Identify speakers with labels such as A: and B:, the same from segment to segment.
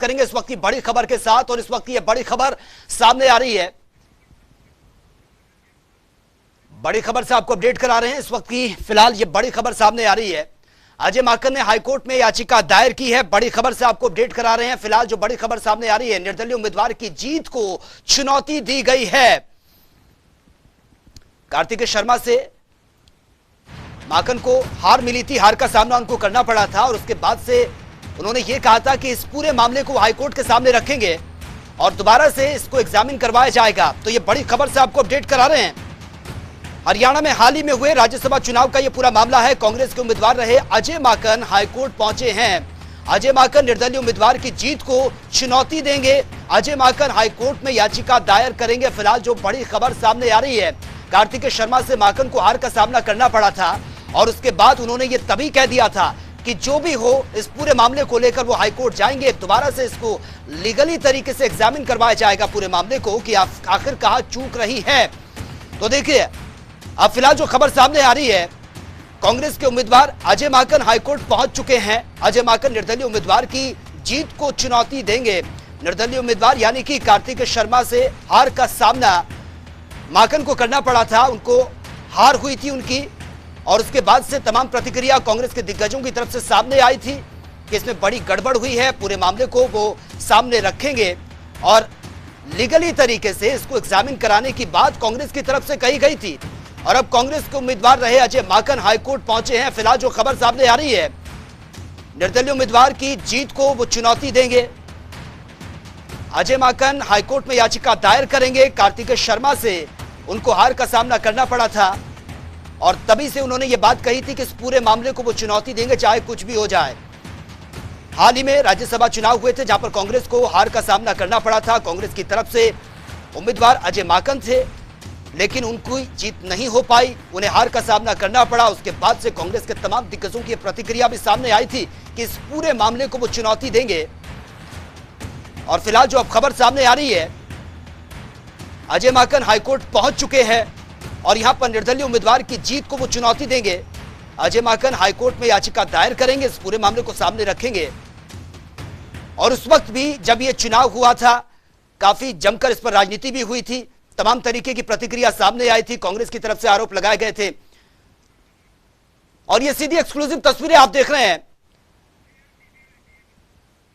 A: करेंगे इस वक्त की बड़ी खबर के साथ, और इस वक्त ये बड़ी खबर सामने आ रही है। बड़ी खबर से आपको अपडेट करा रहे हैं इस वक्त की फिलहाल ये बड़ी खबर सामने आ रही है। अजय माकन ने हाईकोर्ट में याचिका दायर की है। बड़ी खबर से आपको अपडेट करा रहे हैं। फिलहाल जो बड़ी खबर सामने आ रही है, निर्दलीय उम्मीदवार की जीत को चुनौती दी गई है। कार्तिकेय शर्मा से माकन को हार मिली थी, हार का सामना उनको करना पड़ा था, और उसके बाद से उन्होंने ये कहा था कि इस पूरे मामले को हाईकोर्ट के सामने रखेंगे और दोबारा से इसको एग्जामिन करवाया जाएगा। तो ये बड़ी खबर से आपको अपडेट करा रहे हैं। हरियाणा में हाल ही में हुए राज्यसभा चुनाव का यह पूरा मामला है। कांग्रेस के उम्मीदवार रहे अजय माकन हाईकोर्ट पहुंचे हैं। अजय माकन निर्दलीय उम्मीदवार की जीत को चुनौती देंगे। अजय माकन हाईकोर्ट में याचिका दायर करेंगे। फिलहाल जो बड़ी खबर सामने आ रही है, कार्तिकेय शर्मा से माकन को हार का सामना करना पड़ा था, और उसके बाद उन्होंने ये तभी कह दिया था कि जो भी हो इस पूरे मामले को लेकर वो हाईकोर्ट जाएंगे, दोबारा से इसको लीगली तरीके से एग्जामिन करवाया जाएगा पूरे मामले को कि आखिर कहां चूक रही है। तो देखिए, अब फिलहाल जो खबर सामने आ रही है, कांग्रेस के उम्मीदवार अजय माकन हाईकोर्ट पहुंच चुके हैं। अजय माकन निर्दलीय उम्मीदवार की जीत को चुनौती देंगे। निर्दलीय उम्मीदवार यानी कि कार्तिकेय शर्मा से हार का सामना माकन को करना पड़ा था, उनको हार हुई थी उनकी, और उसके बाद से तमाम प्रतिक्रिया कांग्रेस के दिग्गजों की तरफ से सामने आई थी कि इसमें बड़ी गड़बड़ हुई है। पूरे मामले को वो सामने रखेंगे और लीगली तरीके से इसको एग्जामिन कराने की बात कांग्रेस की तरफ से कही गई थी। और अब कांग्रेस के उम्मीदवार रहे अजय माकन हाईकोर्ट पहुंचे हैं। फिलहाल जो खबर सामने आ रही है, निर्दलीय उम्मीदवार की जीत को वो चुनौती देंगे। अजय माकन हाईकोर्ट में याचिका दायर करेंगे। कार्तिकेय शर्मा से उनको हार का सामना करना पड़ा था, और तभी से उन्होंने ये बात कही थी कि इस पूरे मामले को वो चुनौती देंगे चाहे कुछ भी हो जाए। हाल ही में राज्यसभा चुनाव हुए थे जहां पर कांग्रेस को हार का सामना करना पड़ा था। कांग्रेस की तरफ से उम्मीदवार अजय माकन थे, लेकिन उनको जीत नहीं हो पाई, उन्हें हार का सामना करना पड़ा। उसके बाद से कांग्रेस के तमाम दिग्गजों की प्रतिक्रिया भी सामने आई थी कि इस पूरे मामले को वो चुनौती देंगे। और फिलहाल जो अब खबर सामने आ रही है, अजय माकन हाईकोर्ट पहुंच चुके हैं और यहां पर निर्दलीय उम्मीदवार की जीत को वो चुनौती देंगे। अजय माकन हाईकोर्ट में याचिका दायर करेंगे, इस पूरे मामले को सामने रखेंगे। और उस वक्त भी जब ये चुनाव हुआ था, काफी जमकर इस पर राजनीति भी हुई थी, तमाम तरीके की प्रतिक्रिया सामने आई थी, कांग्रेस की तरफ से आरोप लगाए गए थे। और ये सीधी एक्सक्लूसिव तस्वीरें आप देख रहे हैं,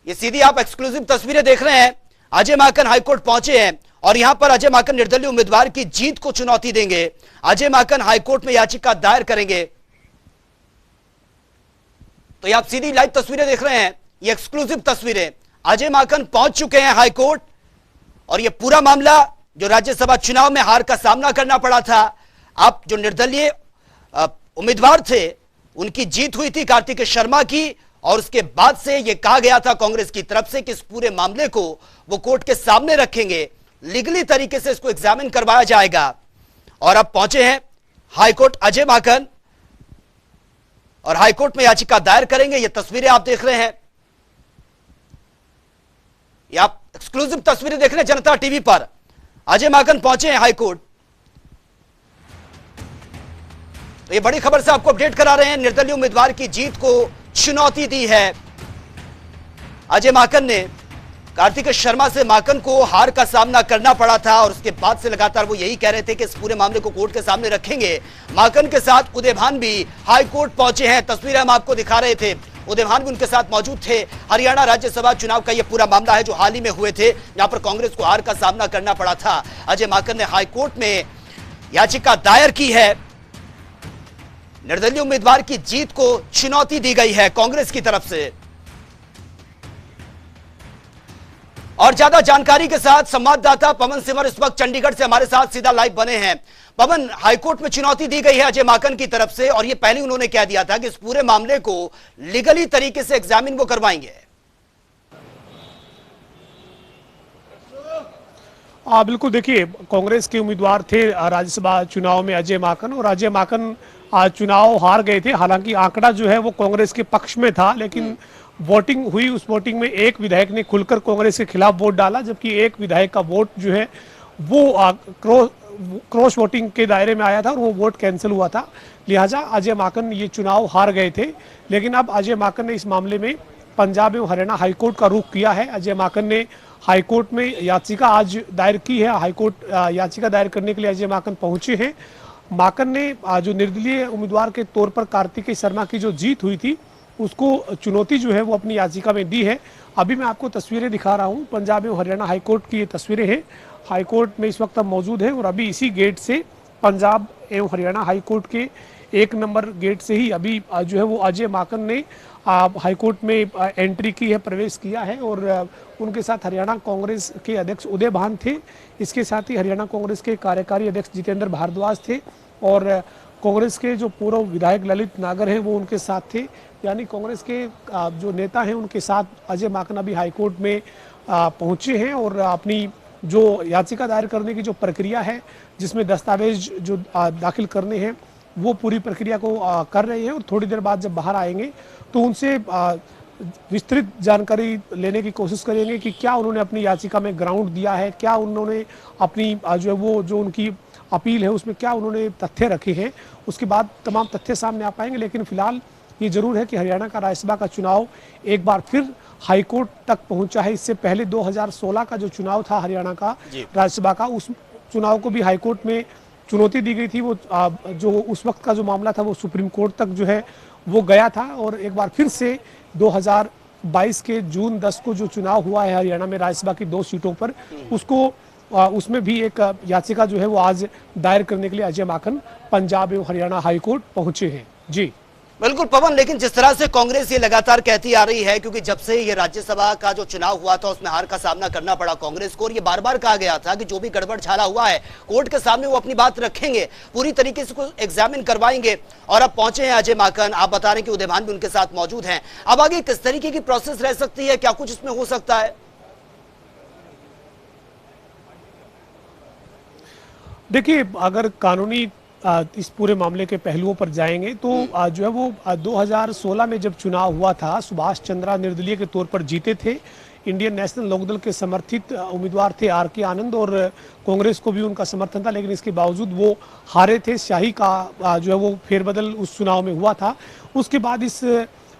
A: ये सीधी आप एक्सक्लूसिव तस्वीरें देख रहे हैं। अजय माकन हाईकोर्ट पहुंचे हैं और यहां पर अजय माकन निर्दलीय उम्मीदवार की जीत को चुनौती देंगे। अजय माकन हाईकोर्ट में याचिका दायर करेंगे। तो ये आप सीधी लाइव तस्वीरें देख रहे हैं, ये एक्सक्लूसिव तस्वीरें। अजय माकन पहुंच चुके हैं हाईकोर्ट, और ये पूरा मामला जो राज्यसभा चुनाव में हार का सामना करना पड़ा था, अब जो निर्दलीय उम्मीदवार थे उनकी जीत हुई थी कार्तिकेय शर्मा की, और उसके बाद से यह कहा गया था कांग्रेस की तरफ से कि इस पूरे मामले को वो कोर्ट के सामने रखेंगे, लीगली तरीके से इसको एग्जामिन करवाया जाएगा। और अब पहुंचे हैं हाईकोर्ट अजय माकन और हाईकोर्ट में याचिका दायर करेंगे। ये तस्वीरें आप देख रहे हैं, ये आप एक्सक्लूसिव तस्वीरें देख रहे हैं जनता टीवी पर। अजय माकन पहुंचे हैं हाईकोर्ट। तो ये बड़ी खबर से आपको अपडेट करा रहे हैं, निर्दलीय उम्मीदवार की जीत को चुनौती दी है अजय माकन ने। कार्तिकेय शर्मा से माकन को हार का सामना करना पड़ा था, और उसके बाद से लगातार वो यही कह रहे थे कि इस पूरे मामले को कोर्ट के सामने रखेंगे। माकन के साथ उदय भान भी हाईकोर्ट पहुंचे हैं, तस्वीरें हम आपको दिखा रहे थे, उदय भान भी उनके साथ मौजूद थे। हरियाणा राज्यसभा चुनाव का यह पूरा मामला है जो हाल ही में हुए थे, जहां पर कांग्रेस को हार का सामना करना पड़ा था। अजय माकन ने हाईकोर्ट में याचिका दायर की है। निर्दलीय उम्मीदवार की जीत को चुनौती दी गई है कांग्रेस की तरफ से। और ज्यादा जानकारी के साथ संवाददाता पवन सिमर इस वक्त चंडीगढ़ से हमारे साथ सीधा लाइव बने हैं। पवन, हाईकोर्ट में चुनौती दी गई है अजय माकन की तरफ से, और ये पहले उन्होंने कह दिया था कि इस पूरे मामले को लीगली तरीके से एग्जामिन वो करवाएंगे।
B: बिल्कुल, देखिए, कांग्रेस के उम्मीदवार थे राज्यसभा चुनाव में अजय माकन, और अजय माकन चुनाव हार गए थे। हालांकि आंकड़ा जो है वो कांग्रेस के पक्ष में था, लेकिन वोटिंग हुई, उस वोटिंग में एक विधायक ने खुलकर कांग्रेस के खिलाफ वोट डाला, जबकि एक विधायक का वोट जो है वो क्रॉस वोटिंग के दायरे में आया था और वो वोट कैंसिल हुआ था। लिहाजा अजय माकन ये चुनाव हार गए थे। लेकिन अब अजय माकन ने इस मामले में पंजाब एवं हरियाणा हाईकोर्ट का रुख किया है। अजय माकन ने हाईकोर्ट में याचिका आज दायर की है। हाईकोर्ट याचिका दायर करने के लिए अजय माकन पहुंचे हैं। माकन ने जो निर्दलीय उम्मीदवार के तौर पर कार्तिकेय शर्मा की जो जीत हुई थी उसको चुनौती जो है वो अपनी याचिका में दी है। अभी मैं आपको तस्वीरें दिखा रहा हूं, पंजाब एवं हरियाणा हाईकोर्ट की ये तस्वीरें हैं। हाईकोर्ट में इस वक्त हम मौजूद हैं और अभी इसी गेट से पंजाब एवं हरियाणा हाईकोर्ट के 1 नंबर गेट से ही अभी जो है वो अजय माकन ने हाईकोर्ट में एंट्री की है, प्रवेश किया है। और उनके साथ हरियाणा कांग्रेस के अध्यक्ष उदय भान थे। इसके साथ ही हरियाणा कांग्रेस के कार्यकारी अध्यक्ष जितेंद्र भारद्वाज थे और कांग्रेस के जो पूर्व विधायक ललित नागर हैं वो उनके साथ थे। यानी कांग्रेस के जो नेता हैं उनके साथ अजय माकन अभी हाईकोर्ट में पहुंचे हैं और अपनी जो याचिका दायर करने की जो प्रक्रिया है, जिसमें दस्तावेज जो दाखिल करने हैं, वो पूरी प्रक्रिया को कर रहे हैं। और थोड़ी देर बाद जब बाहर आएंगे तो उनसे विस्तृत जानकारी लेने की कोशिश करेंगे कि क्या उन्होंने अपनी याचिका में ग्राउंड दिया है, क्या उन्होंने अपनी जो है वो जो उनकी अपील है उसमें क्या उन्होंने तथ्य रखे हैं। उसके बाद तमाम तथ्य सामने आ पाएंगे। लेकिन फिलहाल ये जरूर है कि हरियाणा का राज्यसभा का चुनाव एक बार फिर हाईकोर्ट तक पहुंचा है। इससे पहले 2016 का जो चुनाव था हरियाणा का राज्यसभा का, उस चुनाव को भी हाईकोर्ट में चुनौती दी गई थी। वो जो उस वक्त का जो मामला था वो सुप्रीम कोर्ट तक जो है वो गया था। और एक बार फिर से 2022 के जून 10 को जो चुनाव हुआ है हरियाणा में राज्यसभा की 2 सीटों पर, उसको उसमें भी एक याचिका जो है वो आज दायर करने के लिए अजय माकन पंजाब एवं हरियाणा हाईकोर्ट पहुंचे हैं। जी
A: बिल्कुल पवन, लेकिन जिस तरह से कांग्रेस ये लगातार कहती आ रही है, क्योंकि जब से ये राज्यसभा का जो चुनाव हुआ था उसमें हार का सामना करना पड़ा कांग्रेस को, और ये बार बार कहा गया था कि जो भी गड़बड़ झाला हुआ है कोर्ट के सामने वो अपनी बात रखेंगे, पूरी तरीके से उसको एग्जामिन करवाएंगे। और अब पहुंचे हैं अजय माकन, आप बता रहे हैं कि उदय भान भी उनके साथ मौजूद हैं। अब आगे किस तरीके की प्रोसेस रह सकती है, क्या कुछ इसमें हो सकता है?
B: देखिए, अगर कानूनी इस पूरे मामले के पहलुओं पर जाएंगे तो जो है वो 2016 में जब चुनाव हुआ था, सुभाष चंद्रा निर्दलीय के तौर पर जीते थे। इंडियन नेशनल लोकदल के समर्थित उम्मीदवार थे आर.के. आनंद और कांग्रेस को भी उनका समर्थन था, लेकिन इसके बावजूद वो हारे थे। शाही का जो है वो फेरबदल उस चुनाव में हुआ था। उसके बाद इस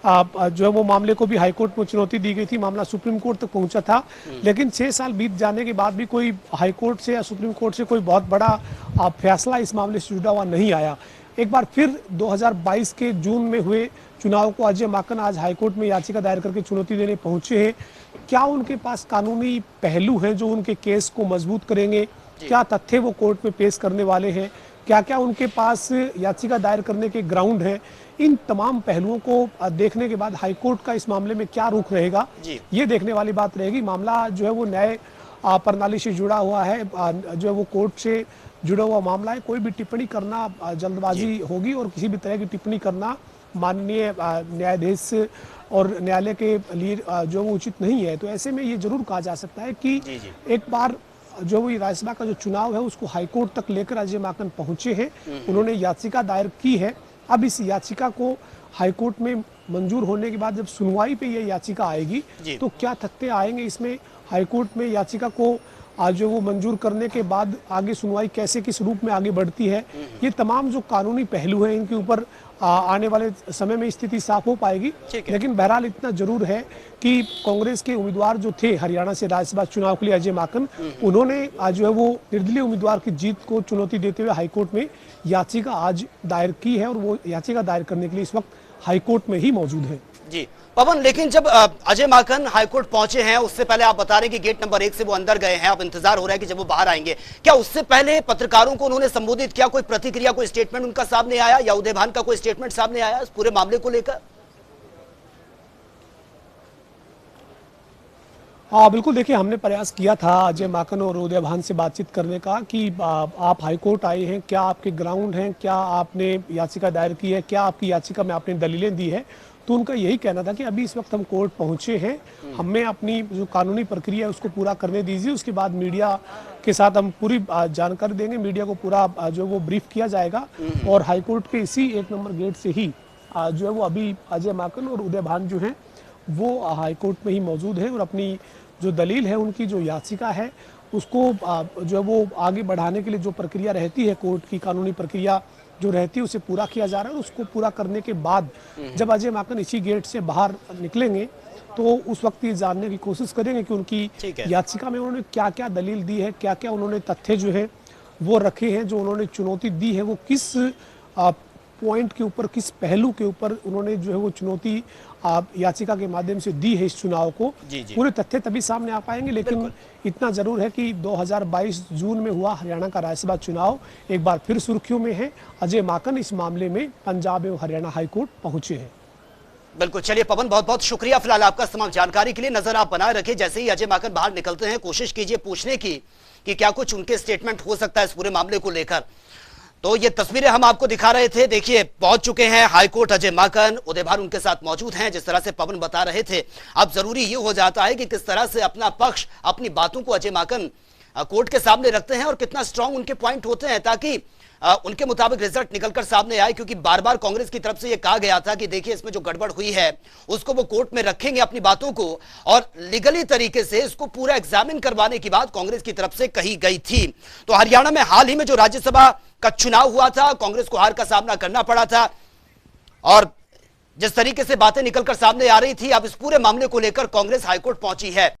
B: जो है वो मामले को भी हाईकोर्ट में चुनौती दी गई थी। मामला सुप्रीम कोर्ट तक पहुंचा था, लेकिन 6 साल बीत जाने के बाद भी कोई हाईकोर्ट से या सुप्रीम कोर्ट से कोई बहुत बड़ा फैसला इस मामले से जुड़ा हुआ नहीं आया। एक बार फिर 2022 के जून में हुए चुनाव को अजय माकन आज हाईकोर्ट में याचिका दायर करके चुनौती देने पहुंचे हैं। क्या उनके पास कानूनी पहलू हैं जो उनके केस को मजबूत करेंगे? क्या तथ्य वो कोर्ट में पेश करने वाले हैं? क्या क्या उनके पास याचिका दायर करने के ग्राउंड हैं? इन तमाम पहलुओं को देखने के बाद हाईकोर्ट का इस मामले में क्या रुख रहेगा, ये देखने वाली बात रहेगी। मामला जो है वो न्याय प्रणाली से जुड़ा हुआ है, जो है वो कोर्ट से जुड़ा हुआ मामला है। कोई भी टिप्पणी करना जल्दबाजी होगी और किसी भी तरह की टिप्पणी करना माननीय न्यायाधीश और न्यायालय के लिए जो वो उचित नहीं है। तो ऐसे में ये जरूर कहा जा सकता है कि एक बार जो वो राज्यसभा का जो चुनाव है उसको हाईकोर्ट तक लेकर अजय माकन पहुंचे हैं। उन्होंने याचिका दायर की है। अब इस याचिका को हाईकोर्ट में मंजूर होने के बाद जब सुनवाई पे ये याचिका आएगी तो क्या तथ्य आएंगे इसमें, हाईकोर्ट में याचिका को जो वो मंजूर करने के बाद आगे सुनवाई कैसे किस रूप में आगे बढ़ती है, ये तमाम जो कानूनी पहलू हैं इनके ऊपर आने वाले समय में स्थिति साफ हो पाएगी। लेकिन बहरहाल इतना जरूर है कि कांग्रेस के उम्मीदवार जो थे हरियाणा से राज्यसभा चुनाव के लिए अजय माकन, उन्होंने आज जो है वो निर्दलीय उम्मीदवार की जीत को चुनौती देते हुए हाईकोर्ट में याचिका आज दायर की है और वो याचिका दायर करने के लिए इस वक्त हाईकोर्ट में ही मौजूद है।
A: जी पवन, लेकिन जब अजय माकन हाईकोर्ट पहुंचे हैं उससे पहले आप बता रहे हैं कि गेट नंबर 1 से वो अंदर गए हैं, अब इंतजार हो रहा है कि जब वो बाहर आएंगे, क्या उससे पहले पत्रकारों को उन्होंने संबोधित किया, कोई प्रतिक्रिया, कोई स्टेटमेंट उनका सामने आया या उदय भान का कोई स्टेटमेंट सामने आया इस पूरे मामले को लेकर?
B: हाँ बिल्कुल, देखिए हमने प्रयास किया था अजय माकन और उदय भान से बातचीत करने का कि आप हाईकोर्ट आए हैं, क्या आपके ग्राउंड हैं, क्या आपने याचिका दायर की है, क्या आपकी याचिका में आपने दलीलें दी है। तो उनका यही कहना था कि अभी इस वक्त हम कोर्ट पहुंचे हैं, हमें अपनी जो कानूनी प्रक्रिया है उसको पूरा करने दीजिए, उसके बाद मीडिया के साथ हम पूरी जानकारी देंगे, मीडिया को पूरा जो वो ब्रीफ किया जाएगा। और हाईकोर्ट के इसी 1 नंबर गेट से ही जो है वो अभी अजय माकन और उदय भान जो हैं वो हाईकोर्ट में ही मौजूद है और अपनी जो दलील है, उनकी जो याचिका है उसको जो है वो आगे बढ़ाने के लिए जो प्रक्रिया रहती है, कोर्ट की कानूनी प्रक्रिया जो रहती है उसे पूरा किया जा रहा है। और उसको पूरा करने के बाद जब अजय माकन इसी गेट से बाहर निकलेंगे तो उस वक्त ये जानने की कोशिश करेंगे कि उनकी
A: ठीक है।
B: याचिका में उन्होंने क्या क्या दलील दी है, क्या क्या उन्होंने तथ्य जो है वो रखे हैं, जो उन्होंने चुनौती दी है वो किस पॉइंट के ऊपर, किस पहलू के ऊपर उन्होंने जो है वो चुनौती याचिका के माध्यम से दी है इस चुनाव को।
A: जी, जी।
B: पूरे तथ्य तभी सामने आ पाएंगे, लेकिन इतना जरूर है कि 2022 जून में हुआ हरियाणा का राज्यसभा चुनाव एक बार फिर सुर्खियों में है। अजय माकन इस मामले में पंजाब एवं हरियाणा हाईकोर्ट पहुंचे हैं।
A: बिल्कुल, चलिए पवन, बहुत बहुत शुक्रिया फिलहाल आपका तमाम जानकारी के लिए। नजर आप बनाए रखिए, जैसे ही अजय माकन बाहर निकलते हैं कोशिश कीजिए पूछने की कि क्या कुछ उनके स्टेटमेंट हो सकता है इस पूरे मामले को लेकर। तो ये तस्वीरें हम आपको दिखा रहे थे, देखिए पहुंच चुके हैं हाईकोर्ट अजय माकन, उदय भानु उनके साथ मौजूद हैं। जिस तरह से पवन बता रहे थे, अब जरूरी ये हो जाता है कि किस तरह से अपना पक्ष, अपनी बातों को अजय माकन कोर्ट के सामने रखते हैं और कितना स्ट्रांग उनके पॉइंट होते हैं, ताकि उनके मुताबिक रिजल्ट निकलकर सामने आए। क्योंकि बार बार कांग्रेस की तरफ से यह कहा गया था कि देखिए इसमें जो गड़बड़ हुई है उसको वो कोर्ट में रखेंगे अपनी बातों को, और लीगली तरीके से इसको पूरा एग्जामिन करवाने की बात कांग्रेस की तरफ से कही गई थी। तो हरियाणा में हाल ही में जो राज्यसभा का चुनाव हुआ था, कांग्रेस को हार का सामना करना पड़ा था, और जिस तरीके से बातें निकलकर सामने आ रही थी, अब इस पूरे मामले को लेकर कांग्रेस हाईकोर्ट पहुंची है।